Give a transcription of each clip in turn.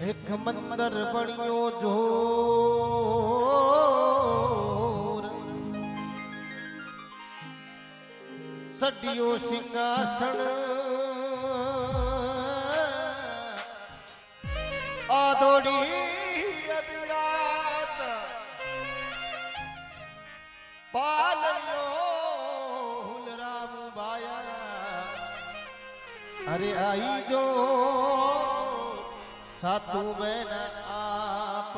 એક મંદર બન્યો જોર સડિયો સિંહાસન આદોડી અદરાત પાલન્યો હુલરામ બાયા અરે આઈ જો સાતું બેન આપ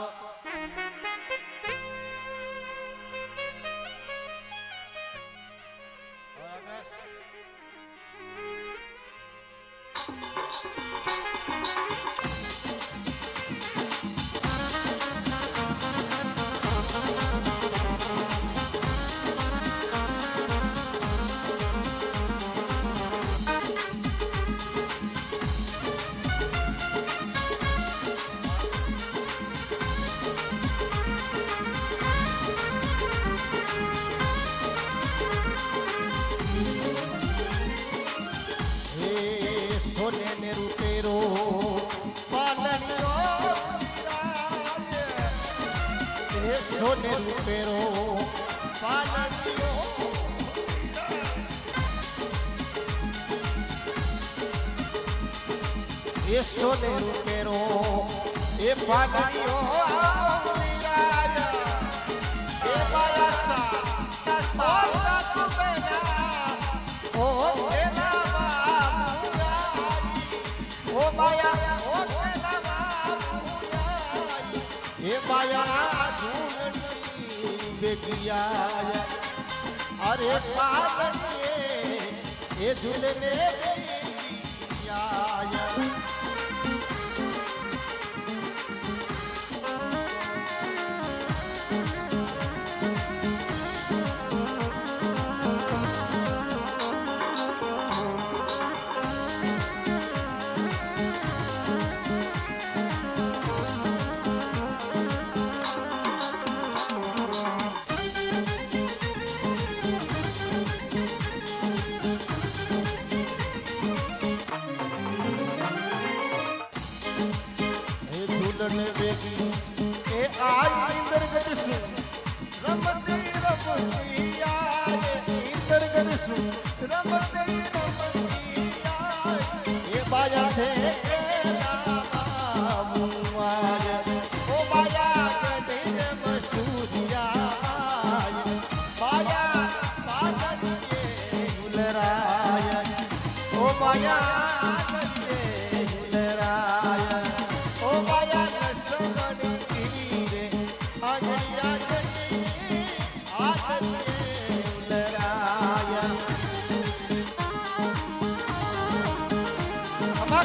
સોને રૂપેરો પાલન્યો એ સોને રૂપેરો એ પાલન્યો એ માયા ઓ માયા એ માયા बेगिया अरे पालनिए ये झूलने बेगिया बेगी ए आज इंदर गजसु रमती रमती आए इंदर गजसु रमती रमती आए ये बाजा थे मुआज ओ बाजा गडे मसूरिया बाजा बाजा के गुलराय ओ बाजा गडे गुलराय ओ बाजा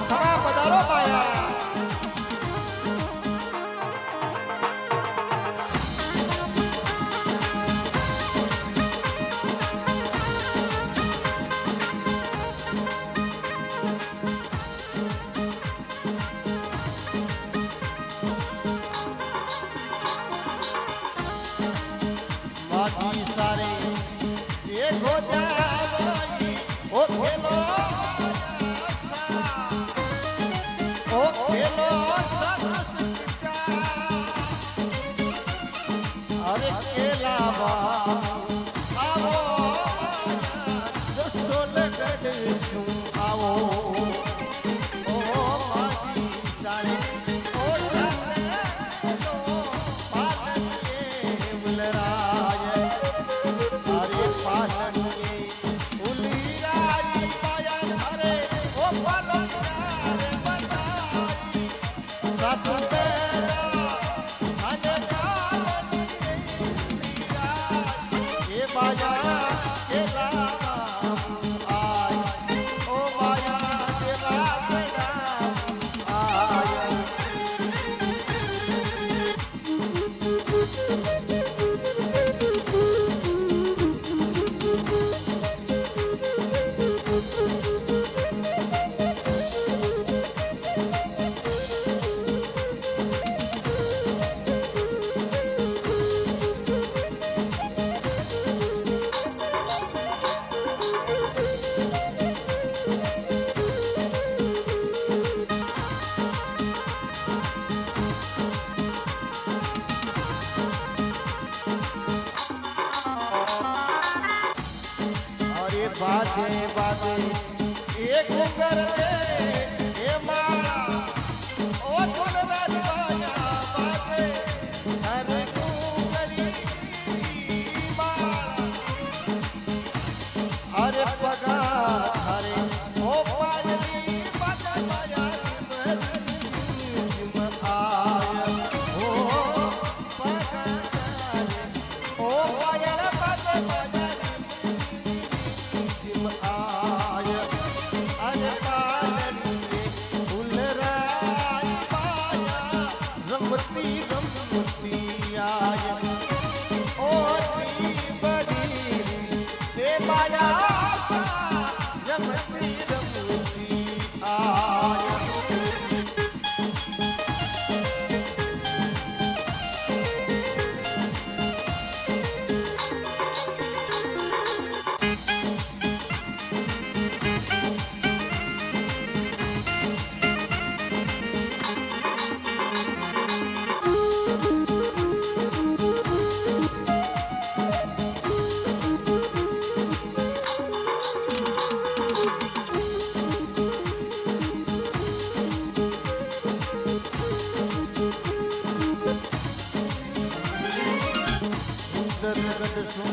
खरा पधारो पाया बाकी सारे ये गोदा ओ खेलो अरे केलावा आओ दसो लगड़सू आओ ओ माजी सारे ओ सारे लो पालनिए उलराय अरे पालनिए उलराय पाया अरे ओ पालनिए बताई सातु बाजा के आय ओ बाजा के आय તું કરજે એ માળા ઓ તુલરાજ બાયા બાજે અરે તું કરી માળા અરે પગા અરે ઓ પાયલી બાજા બાયા જીમ આય ઓ પગા ઓ પાયલ બાજા બાયા જીમ આય અરે પાયલી ફૂલરાજ બાયા રમતી રમતી આય ઓટી બડી તે બાયા રમતી રમતી આય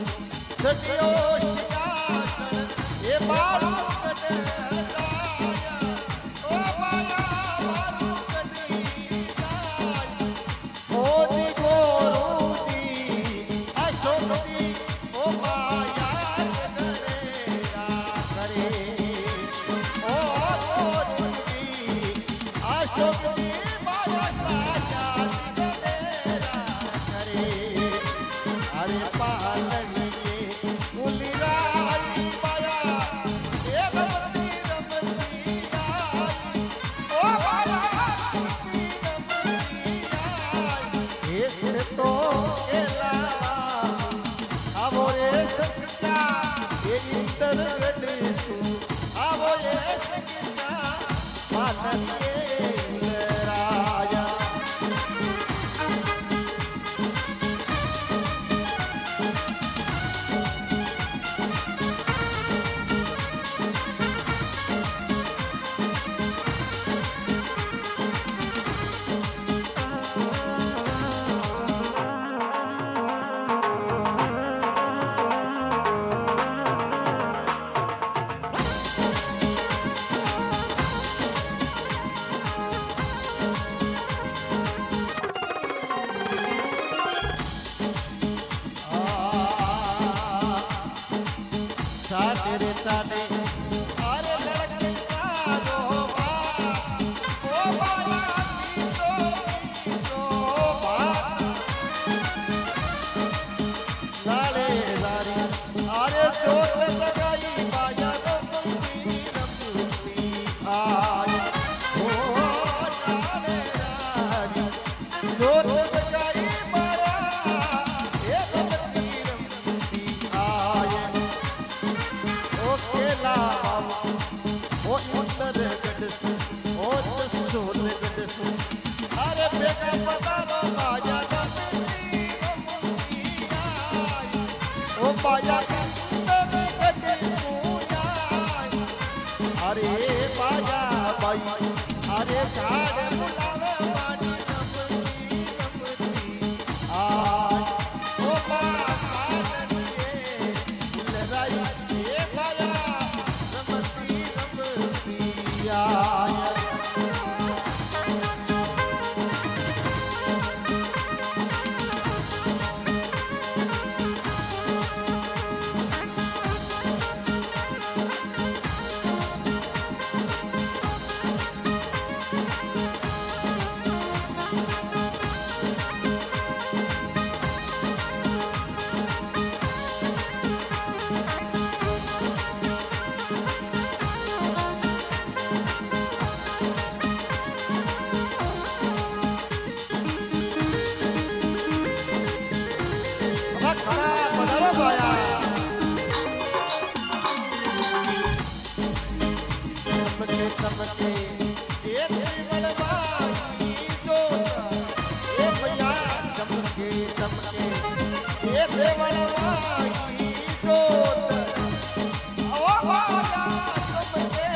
સજ્યો શિકાસન એ બાળું કટાયા ઓ બાયા બાળું કટી જાય ઓ દીગોરુદી અશોકદી ઓ બાયા કરેરા કરે ઓ દીગોરુદી અશોકદી બાયા સાજા કરેરા કરે અરે પાલણીએ મુલિરાઈ બાયા એ રમતી રમતી આઈ ઓ બાયા રમતી રમતી આઈ એ તો એલા આવો રે સકતા એ ઇન્ટર ગડીશું આવો એ સકતા પાલણીએ મુલિરાયા सादे रे सादे अरे लड़के सादो बा ओ बाया तो बा लाले लारी अरे जोत जगाई बाया रमती रमती आय ओ लाले लारी जोत जगाई बाया ए रमती रमती आय केला ओ इंटर गडसु ओ तसोर गडसु अरे बेगा पतालो बाया रमती रमती आय ओ बाया इंटर गडसु आय अरे बाया बाई अरे झाड़ बुलावे बानी रमती रमती आय ओ पालनीए फूलराई ए बाया रमती रमती आय चमके एक बलवाई जोत ए भैया चमके चमके एक बलवाई जोत ओ बाया चमके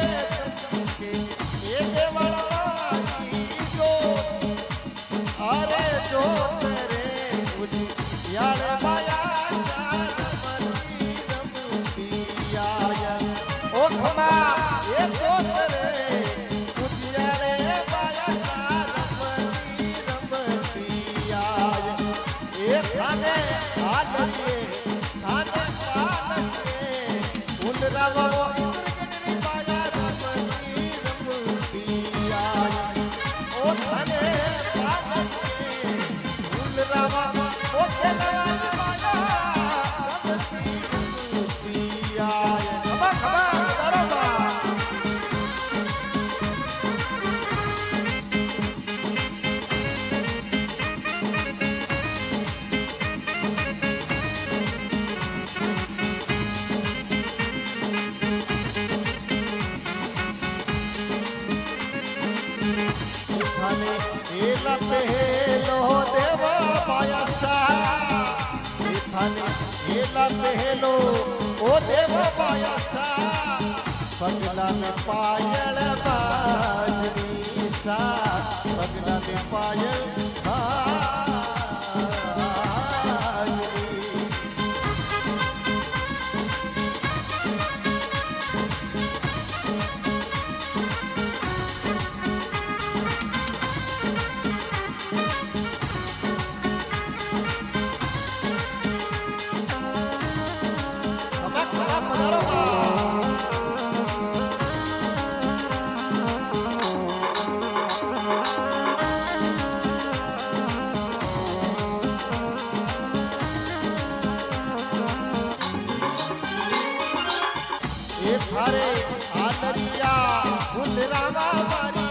એલા પહેલો દેવ પાયસા એલા પહેલો ઓ દેવ પાયસા પગલા में पायल बाजनी सा पगला में पायल थारे आदरिया गुलरामा मारी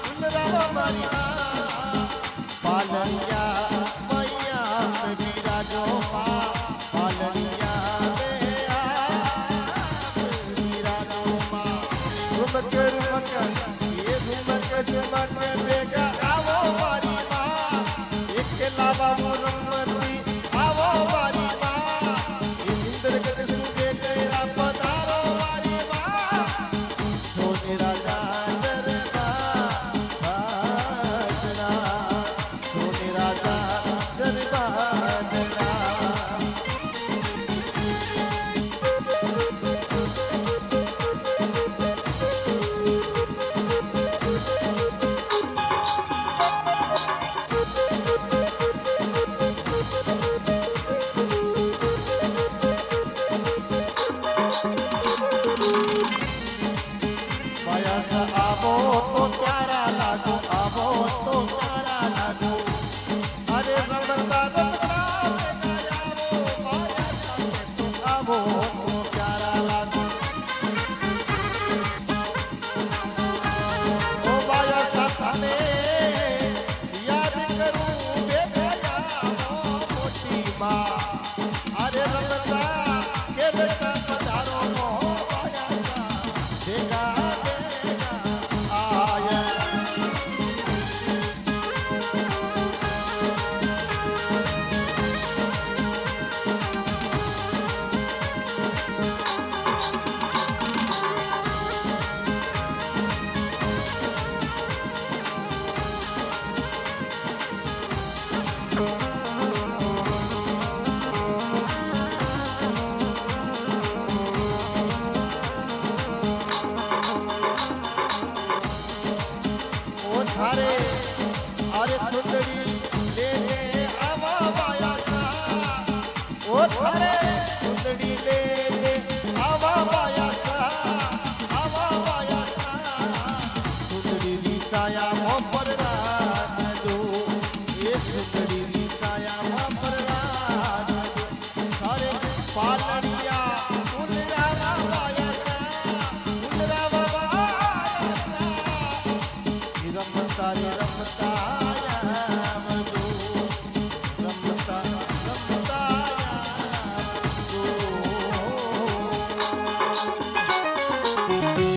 गुलरामा मारी पालरिया मैया में विराजो पालरिया विराजो झुमक झुमक ये झुमक झुमक बेगा आवो मारी माँ एक लावा मुरम्मती आवो मारी माँ इंद्र गत सुबह तेरा पधारो मारी माँ सोने राजा सोने राजा दरबार आवो तो प्यारा लागो आवो तो प्यारा लागो अरे रमता आवो तो प्यारा लागो ओ बाया साथने याद करूं बेटा मोटी माँ अरे रमता के बेटा पधारो बाया देखा थारे अरे चुंदड़ी ले ले आवा बाया ओ थारे चुंदड़ी ले ले आवा बाया चुंदड़ी ली छाया मोपर रात